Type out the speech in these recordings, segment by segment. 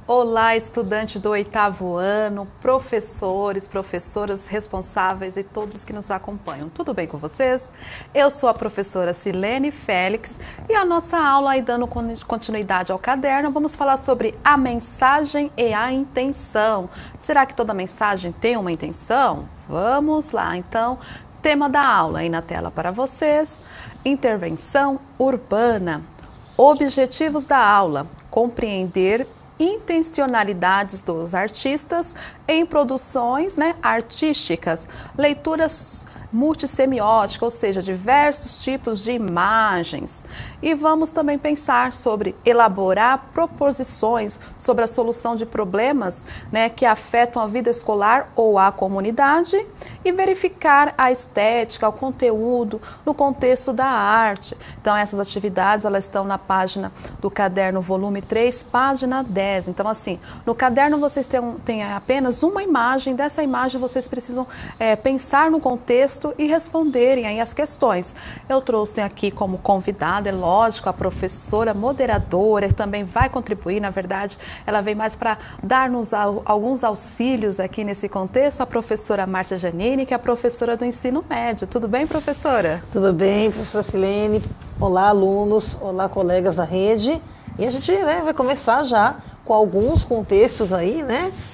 Olá, estudante do 8º ano, professores, professoras responsáveis e todos que nos acompanham. Tudo bem com vocês? Eu sou a professora Silene Félix e a nossa aula, aí dando continuidade ao caderno, vamos falar sobre a mensagem e a intenção. Será que toda mensagem tem uma intenção? Vamos lá, então, tema da aula aí na tela para vocês, intervenção urbana. Objetivos da aula, compreender intencionalidades dos artistas em produções artísticas, leituras multissemióticas, ou seja, diversos tipos de imagens. E vamos também pensar sobre elaborar proposições sobre a solução de problemas que afetam a vida escolar ou a comunidade e verificar a estética, o conteúdo no contexto da arte. Então essas atividades elas estão na página do caderno volume 3, página 10. Então assim, no caderno vocês têm apenas uma imagem, dessa imagem vocês precisam pensar no contexto e responderem aí as questões. Eu trouxe aqui como convidada, é lógico, a professora moderadora, que também vai contribuir, na verdade, ela vem mais para dar-nos alguns auxílios aqui nesse contexto, a professora Márcia Janine, que é a professora do ensino médio. Tudo bem, professora? Tudo bem, professora Silene. Olá, alunos. Olá, colegas da rede. E a gente vai começar já com alguns contextos aí,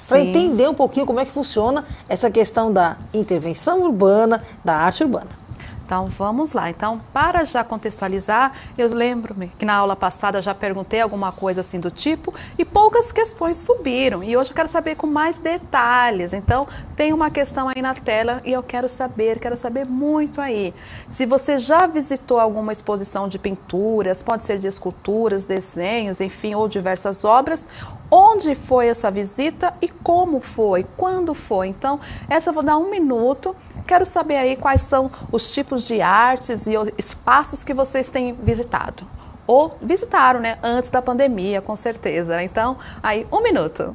para entender um pouquinho como é que funciona essa questão da intervenção urbana, da arte urbana. Então, vamos lá. Então, para já contextualizar, eu lembro-me que na aula passada já perguntei alguma coisa assim do tipo e poucas questões subiram. E hoje eu quero saber com mais detalhes. Então, tem uma questão aí na tela e eu quero saber muito aí. Se você já visitou alguma exposição de pinturas, pode ser de esculturas, desenhos, enfim, ou diversas obras, onde foi essa visita e como foi, quando foi? Então, essa eu vou dar 1 minuto. Quero saber aí quais são os tipos de artes e espaços que vocês têm visitado. Ou visitaram, antes da pandemia, com certeza. Então, aí 1 minuto.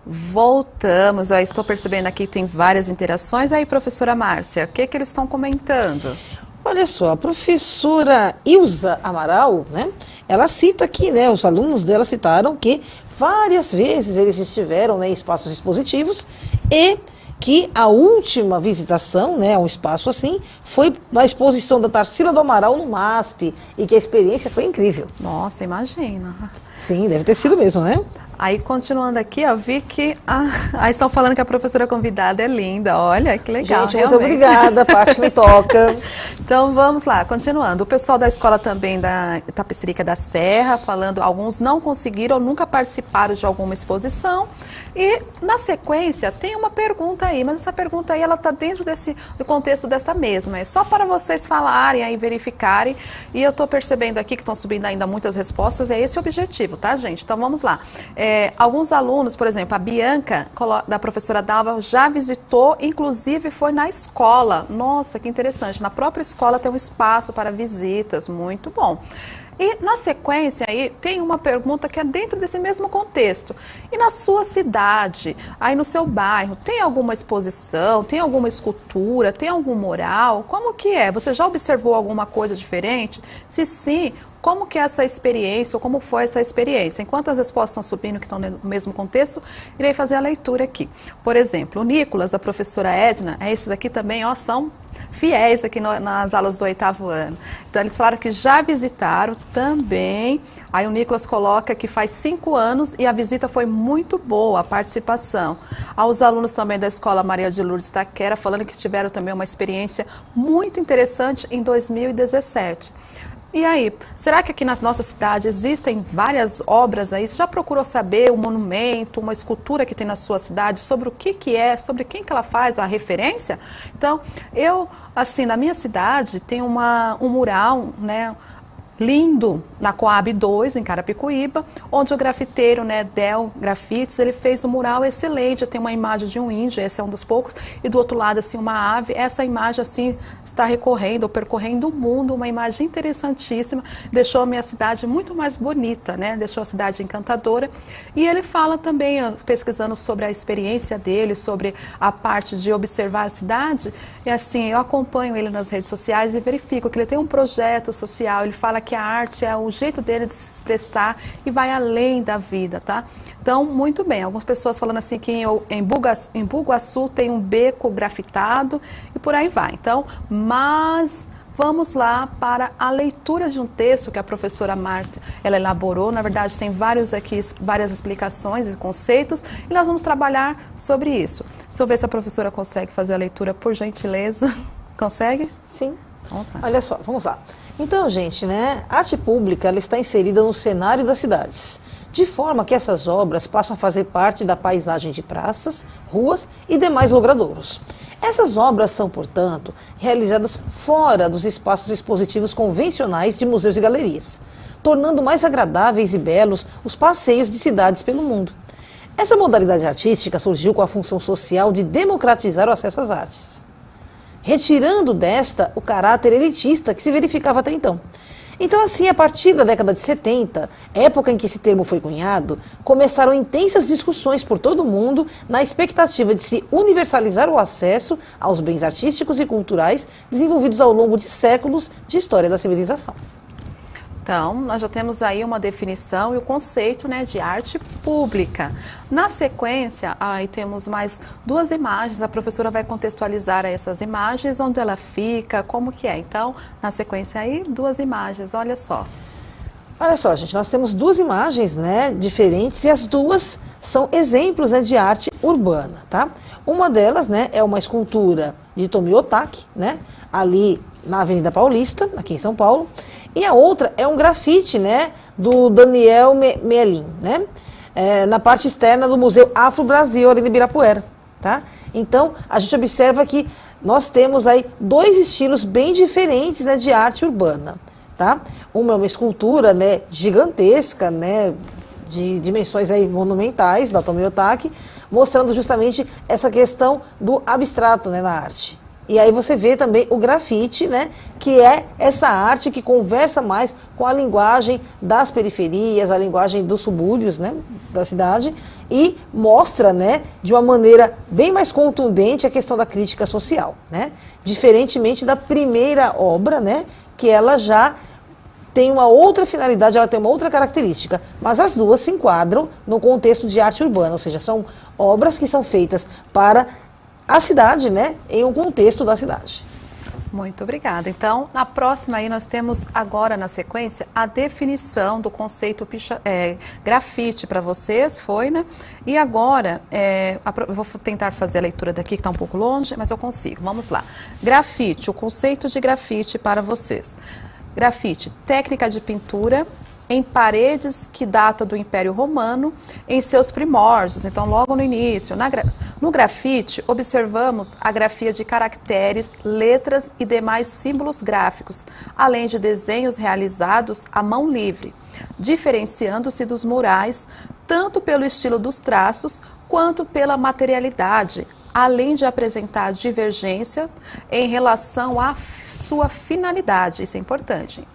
Voltamos, eu estou percebendo aqui que tem várias interações. Aí, professora Márcia, o que eles estão comentando? Olha só, a professora Ilza Amaral, ela cita aqui, os alunos dela citaram que várias vezes eles estiveram em espaços expositivos e que a última visitação, a um espaço assim, foi na exposição da Tarsila do Amaral no MASP e que a experiência foi incrível. Nossa, imagina. Sim, deve ter sido mesmo, Aí, continuando aqui, eu vi que aí estão falando que a professora convidada é linda. Olha, que legal, gente, realmente. muito obrigada, a parte me toca. Então, vamos lá, continuando. O pessoal da escola também da Itapecerica da Serra, falando, alguns não conseguiram ou nunca participaram de alguma exposição. E, na sequência, tem uma pergunta aí, mas essa pergunta aí, ela está dentro do contexto dessa mesma. É só para vocês falarem aí, verificarem. E eu estou percebendo aqui que estão subindo ainda muitas respostas, é esse o objetivo, tá, gente? Então, vamos lá. Alguns alunos, por exemplo, a Bianca, da professora Dalva, já visitou, inclusive foi na escola. Nossa, que interessante. Na própria escola tem um espaço para visitas, muito bom. E na sequência aí tem uma pergunta que é dentro desse mesmo contexto. E na sua cidade, aí no seu bairro, tem alguma exposição, tem alguma escultura, tem algum mural? Como que é? Você já observou alguma coisa diferente? Se sim, como que é essa experiência, ou como foi essa experiência. Enquanto as respostas estão subindo, que estão no mesmo contexto, irei fazer a leitura aqui. Por exemplo, o Nicolas, a professora Edna, esses aqui também, ó, são fiéis aqui nas aulas do 8º ano. Então, eles falaram que já visitaram também. Aí o Nicolas coloca que faz 5 anos e a visita foi muito boa, a participação. Aos alunos também da Escola Maria de Lourdes Taquera, falando que tiveram também uma experiência muito interessante em 2017. E aí, será que aqui na nossa cidade existem várias obras aí? Você já procurou saber um monumento, uma escultura que tem na sua cidade, sobre o que é, sobre quem que ela faz, a referência? Então, assim, na minha cidade tem um mural, né, lindo, na Coab 2, em Carapicuíba, onde o grafiteiro, né, Del Grafites, ele fez um mural excelente. Tem uma imagem de um índio, esse é um dos poucos, e do outro lado, assim, uma ave. Essa imagem, assim, está recorrendo, ou percorrendo o mundo, uma imagem interessantíssima, deixou a minha cidade muito mais bonita, né, deixou a cidade encantadora. E ele fala também, pesquisando sobre a experiência dele, sobre a parte de observar a cidade, e assim, eu acompanho ele nas redes sociais e verifico que ele tem um projeto social. Ele fala que a arte é o jeito dele de se expressar e vai além da vida, tá? Então, muito bem. Algumas pessoas falando assim que em Bugaçu tem um beco grafitado e por aí vai. Então, mas vamos lá para a leitura de um texto que a professora Márcia, ela elaborou. Na verdade, tem várias explicações e conceitos e nós vamos trabalhar sobre isso. Deixa eu ver se a professora consegue fazer a leitura, por gentileza. Consegue? Sim. Vamos lá. Olha só, vamos lá. Então, gente, né, a arte pública ela está inserida no cenário das cidades, de forma que essas obras passam a fazer parte da paisagem de praças, ruas e demais logradouros. Essas obras são, portanto, realizadas fora dos espaços expositivos convencionais de museus e galerias, tornando mais agradáveis e belos os passeios de cidades pelo mundo. Essa modalidade artística surgiu com a função social de democratizar o acesso às artes, retirando desta o caráter elitista que se verificava até então. Então, assim, a partir da década de 70, época em que esse termo foi cunhado, começaram intensas discussões por todo o mundo na expectativa de se universalizar o acesso aos bens artísticos e culturais desenvolvidos ao longo de séculos de história da civilização. Então, nós já temos aí uma definição e o conceito, né, de arte pública. Na sequência, aí temos mais 2 imagens, a professora vai contextualizar essas imagens, onde ela fica, como que é. Então, na sequência aí, 2 imagens, olha só. Olha só, gente, nós temos 2 imagens, né, diferentes, e as 2 são exemplos, né, de arte urbana, tá? Uma delas, né, é uma escultura de Tomio Otaki, né, ali na Avenida Paulista, aqui em São Paulo. E a outra é um grafite, né, do Daniel Melin, né, na parte externa do Museu Afro Brasil, ali de Ibirapuera, tá? Então, a gente observa que nós temos aí 2 estilos bem diferentes, né, de arte urbana, tá? Uma é uma escultura, né, gigantesca, né, de dimensões aí monumentais, da Tomio Otaki, mostrando justamente essa questão do abstrato, né, na arte. E aí você vê também o grafite, né, que é essa arte que conversa mais com a linguagem das periferias, a linguagem dos subúrbios, né, da cidade, e mostra, né, de uma maneira bem mais contundente a questão da crítica social, né, diferentemente da primeira obra, né, que ela já tem uma outra finalidade, ela tem uma outra característica, mas as 2 se enquadram no contexto de arte urbana, ou seja, são obras que são feitas para a cidade, né, em um contexto da cidade. Muito obrigada. Então, na próxima aí nós temos agora na sequência a definição do conceito grafite para vocês, foi, né? E agora, eu vou tentar fazer a leitura daqui, que está um pouco longe, mas eu consigo. Vamos lá. Grafite, o conceito de grafite para vocês. Grafite, técnica de pintura em paredes que data do Império Romano em seus primórdios, então logo no início. No grafite, observamos a grafia de caracteres, letras e demais símbolos gráficos, além de desenhos realizados à mão livre, diferenciando-se dos murais tanto pelo estilo dos traços quanto pela materialidade, além de apresentar divergência em relação à sua finalidade, isso é importante,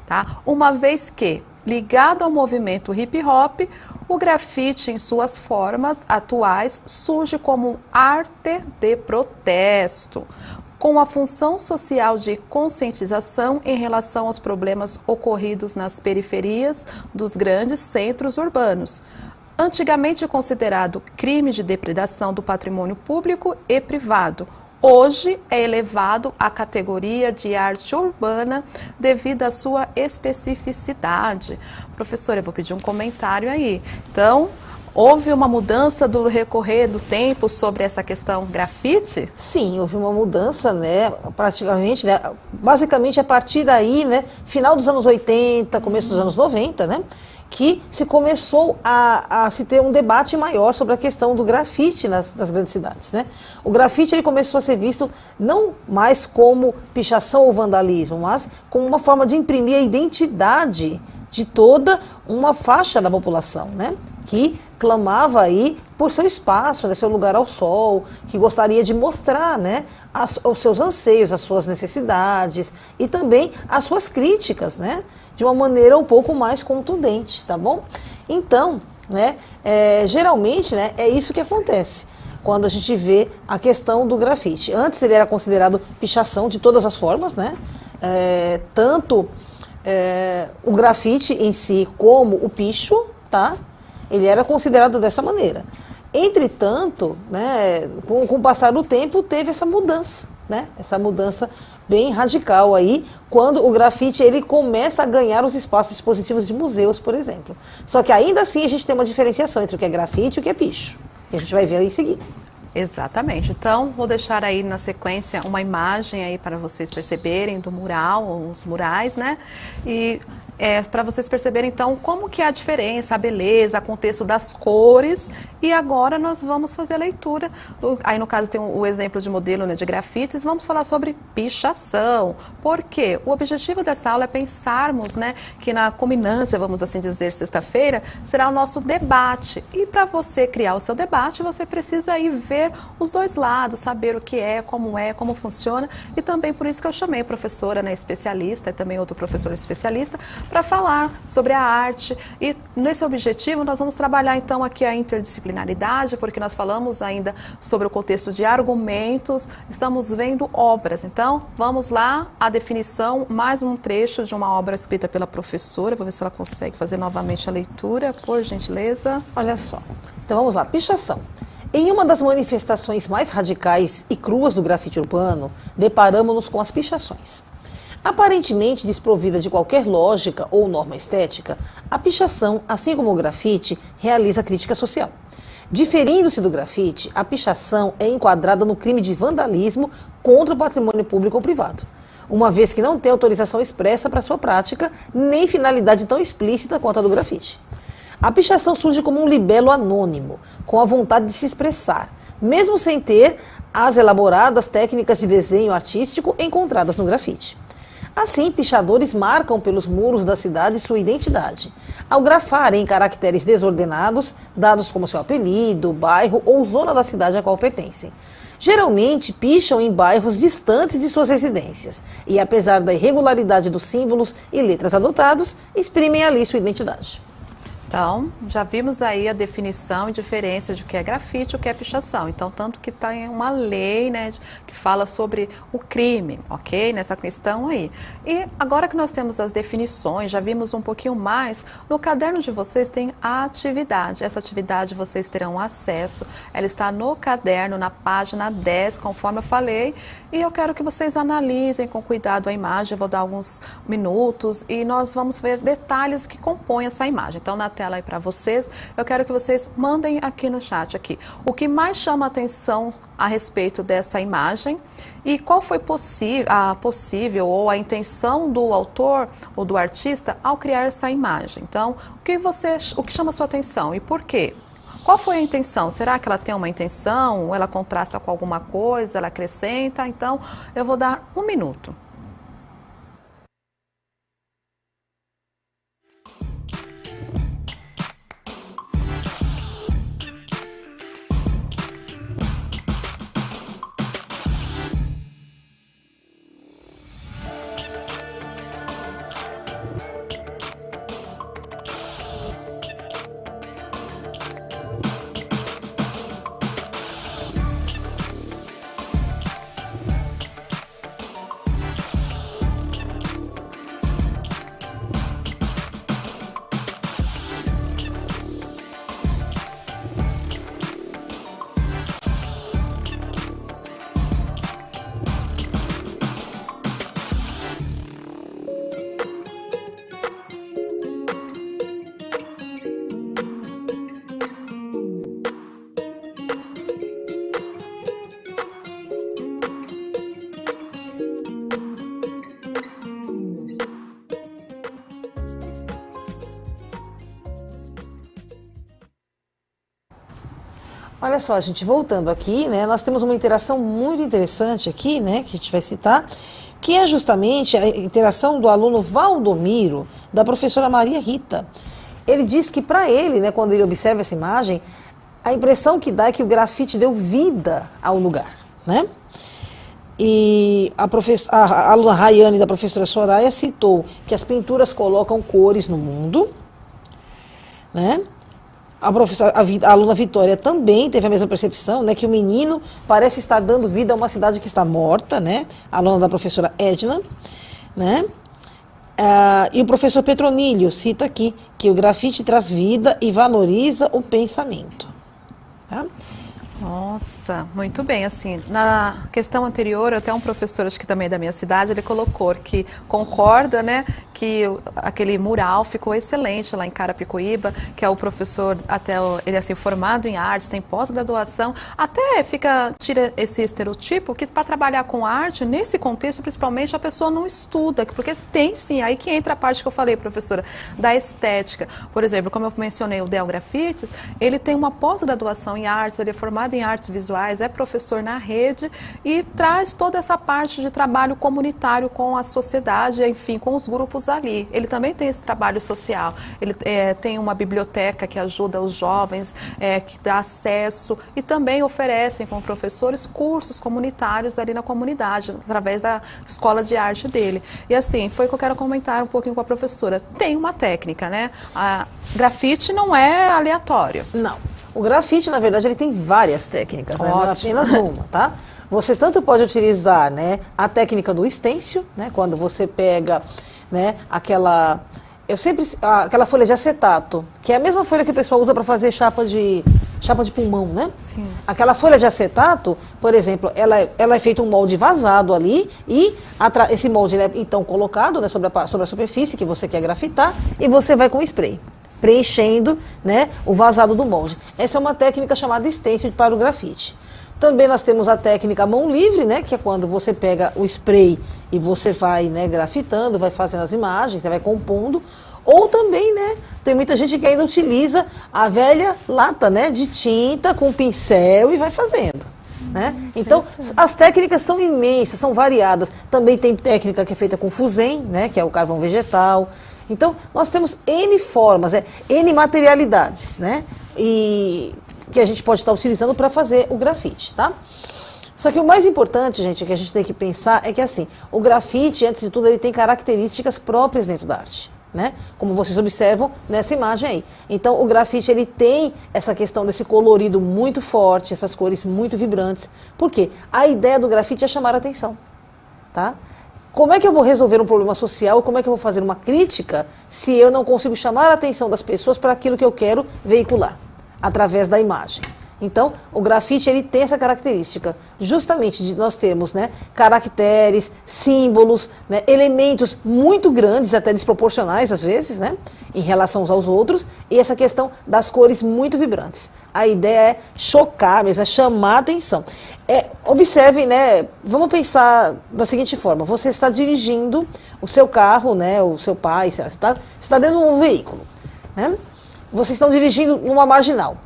tá? Uma vez que, ligado ao movimento hip hop, o grafite em suas formas atuais surge como arte de protesto, com a função social de conscientização em relação aos problemas ocorridos nas periferias dos grandes centros urbanos. Antigamente considerado crime de depredação do patrimônio público e privado, hoje é elevado à categoria de arte urbana devido à sua especificidade. Professora, eu vou pedir um comentário aí. Então, houve uma mudança do recorrer do tempo sobre essa questão grafite? Sim, houve uma mudança, né, praticamente, né, basicamente a partir daí, né, final dos anos 80, começo dos anos 90, né, que se começou a se ter um debate maior sobre a questão do grafite nas grandes cidades, né. O grafite ele começou a ser visto não mais como pichação ou vandalismo, mas como uma forma de imprimir a identidade de toda uma faixa da população, né, que clamava aí por seu espaço, né, seu lugar ao sol, que gostaria de mostrar, né, os seus anseios, as suas necessidades e também as suas críticas, né, de uma maneira um pouco mais contundente, tá bom? Então, né, geralmente, né, é isso que acontece quando a gente vê a questão do grafite. Antes ele era considerado pichação de todas as formas, né, tanto o grafite em si como o picho, tá? Ele era considerado dessa maneira. Entretanto, né, com o passar do tempo, teve essa mudança, né? Essa mudança bem radical aí, quando o grafite ele começa a ganhar os espaços expositivos de museus, por exemplo. Só que ainda assim a gente tem uma diferenciação entre o que é grafite e o que é picho, que a gente vai ver aí em seguida. Exatamente. Então, vou deixar aí na sequência uma imagem aí para vocês perceberem do mural, os murais, né? E para vocês perceberem, então, como que é a diferença, a beleza, o contexto das cores. E agora nós vamos fazer a leitura. Aí, no caso, tem o exemplo de modelo, né, de grafites. Vamos falar sobre pichação. Por quê? O objetivo dessa aula é pensarmos, né, que na culminância, vamos assim dizer, sexta-feira, será o nosso debate. E para você criar o seu debate, você precisa aí ver os dois lados, saber o que é, como funciona. E também por isso que eu chamei a professora, né, especialista, e também outro professor especialista, para falar sobre a arte. E nesse objetivo nós vamos trabalhar então aqui a interdisciplinaridade, porque nós falamos ainda sobre o contexto de argumentos, estamos vendo obras. Então vamos lá, a definição, mais um trecho de uma obra escrita pela professora. Vou ver se ela consegue fazer novamente a leitura, por gentileza. Olha só, então vamos lá, pichação. Em uma das manifestações mais radicais e cruas do grafite urbano, deparamos-nos com as pichações. Aparentemente desprovida de qualquer lógica ou norma estética, a pichação, assim como o grafite, realiza crítica social. Diferindo-se do grafite, a pichação é enquadrada no crime de vandalismo contra o patrimônio público ou privado, uma vez que não tem autorização expressa para sua prática, nem finalidade tão explícita quanto a do grafite. A pichação surge como um libelo anônimo, com a vontade de se expressar, mesmo sem ter as elaboradas técnicas de desenho artístico encontradas no grafite. Assim, pichadores marcam pelos muros da cidade sua identidade, ao grafarem em caracteres desordenados, dados como seu apelido, bairro ou zona da cidade a qual pertencem. Geralmente picham em bairros distantes de suas residências e, apesar da irregularidade dos símbolos e letras adotados, exprimem ali sua identidade. Então, já vimos aí a definição e diferença de o que é grafite e o que é pichação. Então, tanto que está em uma lei, né, que fala sobre o crime, ok? Nessa questão aí. E agora que nós temos as definições, já vimos um pouquinho mais, no caderno de vocês tem a atividade. Essa atividade vocês terão acesso, ela está no caderno, na página 10, conforme eu falei. E eu quero que vocês analisem com cuidado a imagem, eu vou dar alguns minutos e nós vamos ver detalhes que compõem essa imagem. Então, na tela aí para vocês, eu quero que vocês mandem aqui no chat aqui o que mais chama a atenção a respeito dessa imagem e qual foi a possível ou a intenção do autor ou do artista ao criar essa imagem. Então, o que chama a sua atenção e por quê? Qual foi a intenção? Será que ela tem uma intenção? Ou ela contrasta com alguma coisa? Ela acrescenta? Então, eu vou dar um minuto. Olha só, gente, voltando aqui, né, nós temos uma interação muito interessante aqui, né, que a gente vai citar, que é justamente a interação do aluno Valdomiro, da professora Maria Rita. Ele diz que para ele, né, quando ele observa essa imagem, a impressão que dá é que o grafite deu vida ao lugar, né? E a aluna Rayane, da professora Soraya, citou que as pinturas colocam cores no mundo, né? A aluna Vitória também teve a mesma percepção, né, que o menino parece estar dando vida a uma cidade que está morta, né, a aluna da professora Edna, né, e o professor Petronílio cita aqui que o grafite traz vida e valoriza o pensamento. Tá? Nossa, muito bem. Assim, na questão anterior, até um professor, acho que também é da minha cidade, ele colocou que concorda, né, que aquele mural ficou excelente lá em Carapicuíba, que é o professor, até ele assim, formado em artes, tem pós-graduação, até tira esse estereotipo que para trabalhar com arte, nesse contexto, principalmente, a pessoa não estuda, porque tem sim, aí que entra a parte que eu falei, professora, da estética. Por exemplo, como eu mencionei, o Del Grafites, ele tem uma pós-graduação em artes, ele é formado em artes visuais, é professor na rede e traz toda essa parte de trabalho comunitário com a sociedade, enfim, com os grupos ali. Ele também tem esse trabalho social, ele tem uma biblioteca que ajuda os jovens, que dá acesso e também oferecem com professores cursos comunitários ali na comunidade, através da escola de arte dele. E assim, foi o que eu quero comentar um pouquinho com a professora. Tem uma técnica, né? A grafite não é aleatório. Não. O grafite, na verdade, ele tem várias técnicas, né? Não é apenas uma, tá? Você tanto pode utilizar, né, a técnica do stencil, né, quando você pega, né, aquela folha de acetato, que é a mesma folha que o pessoal usa para fazer chapa de pulmão, né? Sim. Aquela folha de acetato, por exemplo, ela é feito um molde vazado ali e esse molde ele é então colocado, né, sobre a superfície que você quer grafitar e você vai com o spray preenchendo, né, o vazado do molde. Essa é uma técnica chamada stencil para o grafite. Também nós temos a técnica mão livre, né, que é quando você pega o spray e você vai, né, grafitando, vai fazendo as imagens, você vai compondo. Ou também, né, tem muita gente que ainda utiliza a velha lata, né, de tinta com pincel e vai fazendo. Né? Então, as técnicas são imensas, são variadas. Também tem técnica que é feita com fusain, né, que é o carvão vegetal. Então, nós temos N formas, N materialidades, né? E que a gente pode estar utilizando para fazer o grafite, tá? Só que o mais importante, gente, que a gente tem que pensar é que, assim, o grafite, antes de tudo, ele tem características próprias dentro da arte, né? Como vocês observam nessa imagem aí. Então, o grafite, ele tem essa questão desse colorido muito forte, essas cores muito vibrantes. Por quê? A ideia do grafite é chamar a atenção, tá? Como é que eu vou resolver um problema social, como é que eu vou fazer uma crítica se eu não consigo chamar a atenção das pessoas para aquilo que eu quero veicular, através da imagem? Então, o grafite, ele tem essa característica, justamente de nós termos, né, caracteres, símbolos, né, elementos muito grandes, até desproporcionais às vezes, né, em relação uns aos outros, e essa questão das cores muito vibrantes. A ideia é chocar mesmo, é chamar a atenção. Observem, né, vamos pensar da seguinte forma: você está dirigindo o seu carro, né, o seu pai, você está dentro de um veículo, né, vocês estão dirigindo numa marginal.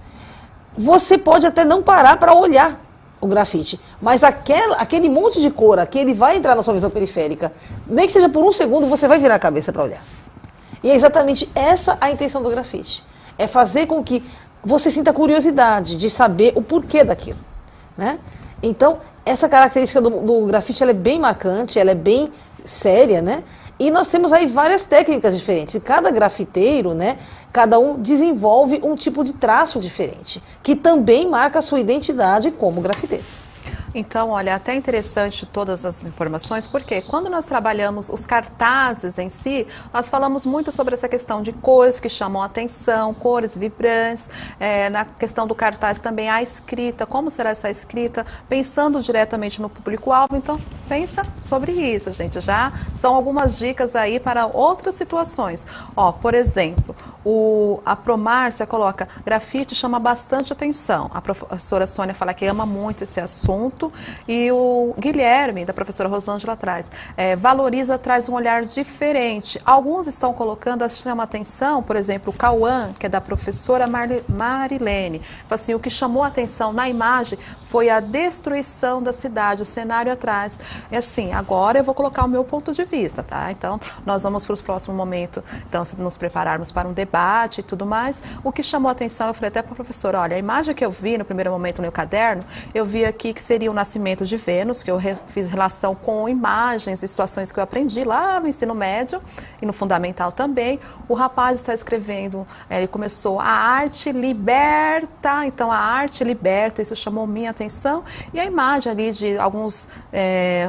Você pode até não parar para olhar o grafite, mas aquele monte de cor, aquele vai entrar na sua visão periférica, nem que seja por um segundo, você vai virar a cabeça para olhar. E é exatamente essa a intenção do grafite, é fazer com que você sinta curiosidade de saber o porquê daquilo, né? Então, essa característica do grafite, ela é bem marcante, ela é bem séria, né? E nós temos aí várias técnicas diferentes. E cada grafiteiro, né, cada um desenvolve um tipo de traço diferente, que também marca a sua identidade como grafiteiro. Então, olha, até interessante todas as informações, porque quando nós trabalhamos os cartazes em si, nós falamos muito sobre essa questão de cores que chamam a atenção, cores vibrantes, na questão do cartaz também a escrita, como será essa escrita, pensando diretamente no público-alvo. Então, pensa sobre isso, gente. Já são algumas dicas aí para outras situações. Ó, por exemplo, a Promárcia coloca, grafite chama bastante atenção. A professora Sônia fala que ama muito esse assunto. E o Guilherme, da professora Rosângela, traz, valoriza, traz um olhar diferente. Alguns estão colocando, chama atenção, por exemplo, o Cauã, que é da professora Marilene. Fala assim, o que chamou a atenção na imagem foi a destruição da cidade, o cenário atrás. E assim, agora eu vou colocar o meu ponto de vista, tá? Então, nós vamos para os próximos momentos, então, nos prepararmos para um debate e tudo mais. O que chamou a atenção, eu falei até para a professora, olha, a imagem que eu vi no primeiro momento no meu caderno, eu vi aqui que seria o nascimento de Vênus, que eu fiz relação com imagens e situações que eu aprendi lá no ensino médio e no fundamental também. O rapaz está escrevendo, ele começou, a arte liberta, então a arte liberta, isso chamou minha atenção. E a imagem ali de algumas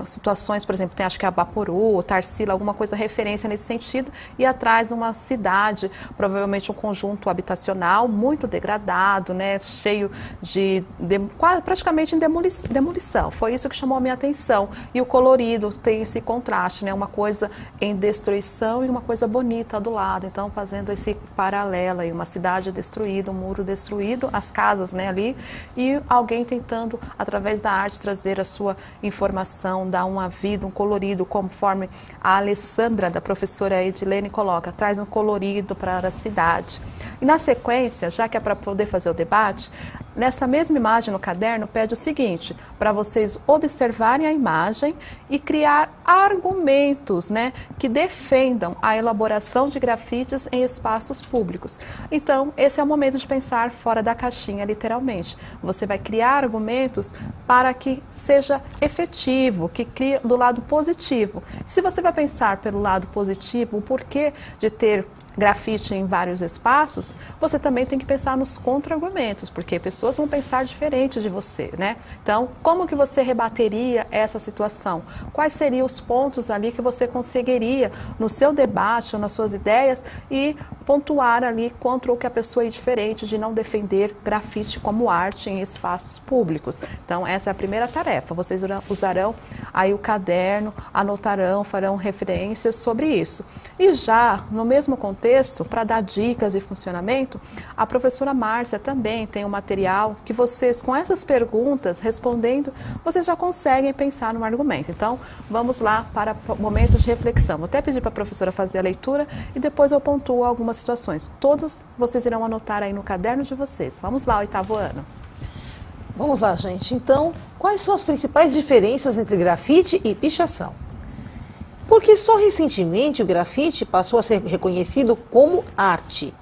situações, por exemplo, tem acho que a Baporu, Tarsila, alguma coisa referência nesse sentido, e atrás uma cidade, provavelmente um conjunto habitacional muito degradado, né, cheio de praticamente em demolição. Foi isso que chamou a minha atenção. E o colorido tem esse contraste, né, uma coisa em destruição e uma coisa bonita do lado. Então, fazendo esse paralelo aí, uma cidade destruída, um muro destruído, as casas, né, ali, e alguém tentando, através da arte, trazer a sua informação, dar uma vida, um colorido, conforme a Alessandra, da professora Edilene, coloca, traz um colorido para a cidade. E na sequência, já que é para poder fazer o debate, nessa mesma imagem no caderno, pede o seguinte, para vocês observarem a imagem e criar argumentos, né, que defendam a elaboração de grafites em espaços públicos. Então, esse é o momento de pensar fora da caixinha, literalmente. Você vai criar argumentos para que seja efetivo, que crie do lado positivo. Se você vai pensar pelo lado positivo, o porquê de ter grafite em vários espaços, você também tem que pensar nos contra-argumentos, porque pessoas vão pensar diferente de você, né? Então, como que você rebateria essa situação? Quais seriam os pontos ali que você conseguiria no seu debate ou nas suas ideias e pontuar ali contra o que a pessoa é diferente de não defender grafite como arte em espaços públicos. Então, essa é a primeira tarefa. Vocês usarão aí o caderno, anotarão, farão referências sobre isso. E já no mesmo contexto, para dar dicas e funcionamento, a professora Márcia também tem um material que vocês, com essas perguntas, respondendo, vocês já conseguem pensar no argumento. Então, vamos lá para momentos de reflexão. Vou até pedir para a professora fazer a leitura e depois eu pontuo algumas situações. Todos vocês irão anotar aí no caderno de vocês. Vamos lá, oitavo ano. Vamos lá, gente. Então, quais são as principais diferenças entre grafite e pichação? Porque só recentemente o grafite passou a ser reconhecido como arte.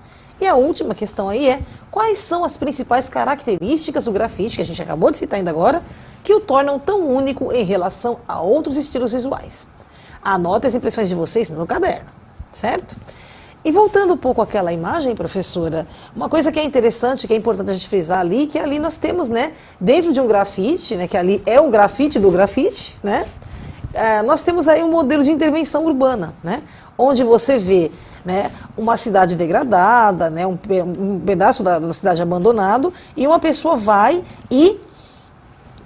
E a última questão aí é, quais são as principais características do grafite, que a gente acabou de citar ainda agora, que o tornam tão único em relação a outros estilos visuais? Anote as impressões de vocês no caderno, certo? E voltando um pouco àquela imagem, professora, uma coisa que é interessante, que é importante a gente frisar ali, que ali nós temos, né, dentro de um grafite, né, que ali é o grafite do grafite, né, nós temos aí um modelo de intervenção urbana, né, onde você vê, né, uma cidade degradada, né, um pedaço da cidade abandonado, e uma pessoa vai e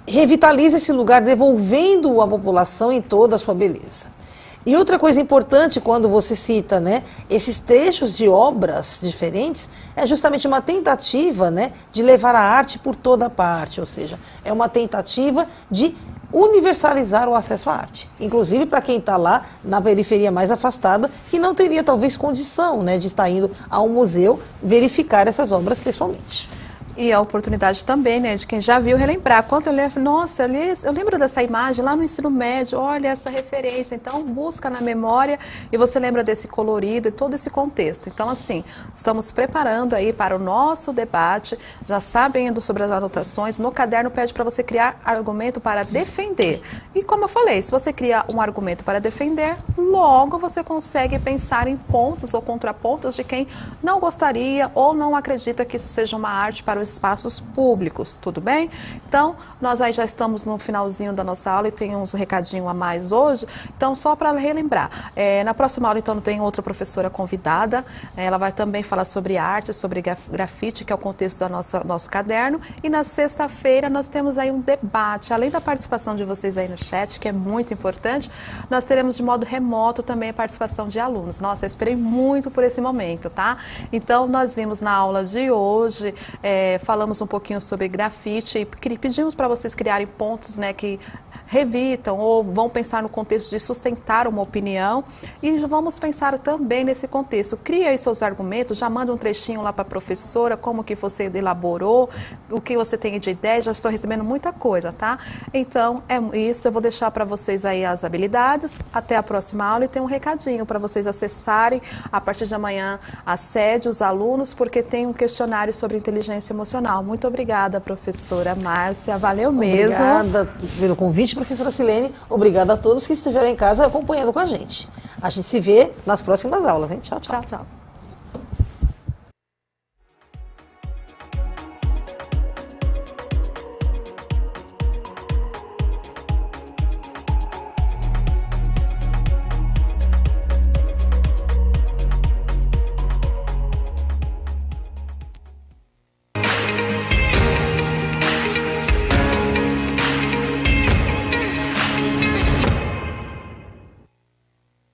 revitaliza esse lugar, devolvendo à população em toda a sua beleza. E outra coisa importante quando você cita, né, esses trechos de obras diferentes, é justamente uma tentativa, né, de levar a arte por toda parte, ou seja, é uma tentativa de universalizar o acesso à arte, inclusive para quem está lá na periferia mais afastada, que não teria talvez condição, né, de estar indo a um museu verificar essas obras pessoalmente. E a oportunidade também, né, de quem já viu relembrar. Quando eu lembro, nossa, eu lembro dessa imagem lá no ensino médio, olha essa referência. Então, busca na memória e você lembra desse colorido e todo esse contexto. Então, assim, estamos preparando aí para o nosso debate, já sabendo sobre as anotações. No caderno pede para você criar argumento para defender. E como eu falei, se você criar um argumento para defender, logo você consegue pensar em pontos ou contrapontos de quem não gostaria ou não acredita que isso seja uma arte para o nos espaços públicos, tudo bem? Então, nós aí já estamos no finalzinho da nossa aula e tem uns recadinhos a mais hoje, então só para relembrar, na próxima aula então tem outra professora convidada, ela vai também falar sobre arte, sobre grafite, que é o contexto do nosso caderno, e na sexta-feira nós temos aí um debate, além da participação de vocês aí no chat, que é muito importante, nós teremos de modo remoto também a participação de alunos. Nossa, eu esperei muito por esse momento, tá? Então, nós vimos na aula de hoje, falamos um pouquinho sobre grafite e pedimos para vocês criarem pontos, né, que revitam ou vão pensar no contexto de sustentar uma opinião e vamos pensar também nesse contexto. Cria aí seus argumentos, já manda um trechinho lá para a professora, como que você elaborou, o que você tem de ideia, já estou recebendo muita coisa, tá? Então, é isso, eu vou deixar para vocês aí as habilidades, até a próxima aula e tem um recadinho para vocês acessarem a partir de amanhã a sede, os alunos, porque tem um questionário sobre inteligência emocional. Muito obrigada, professora Márcia, valeu mesmo. Obrigada pelo convite, professora Silene, obrigada a todos que estiveram em casa acompanhando com a gente. A gente se vê nas próximas aulas, hein? Tchau, tchau. Tchau, tchau.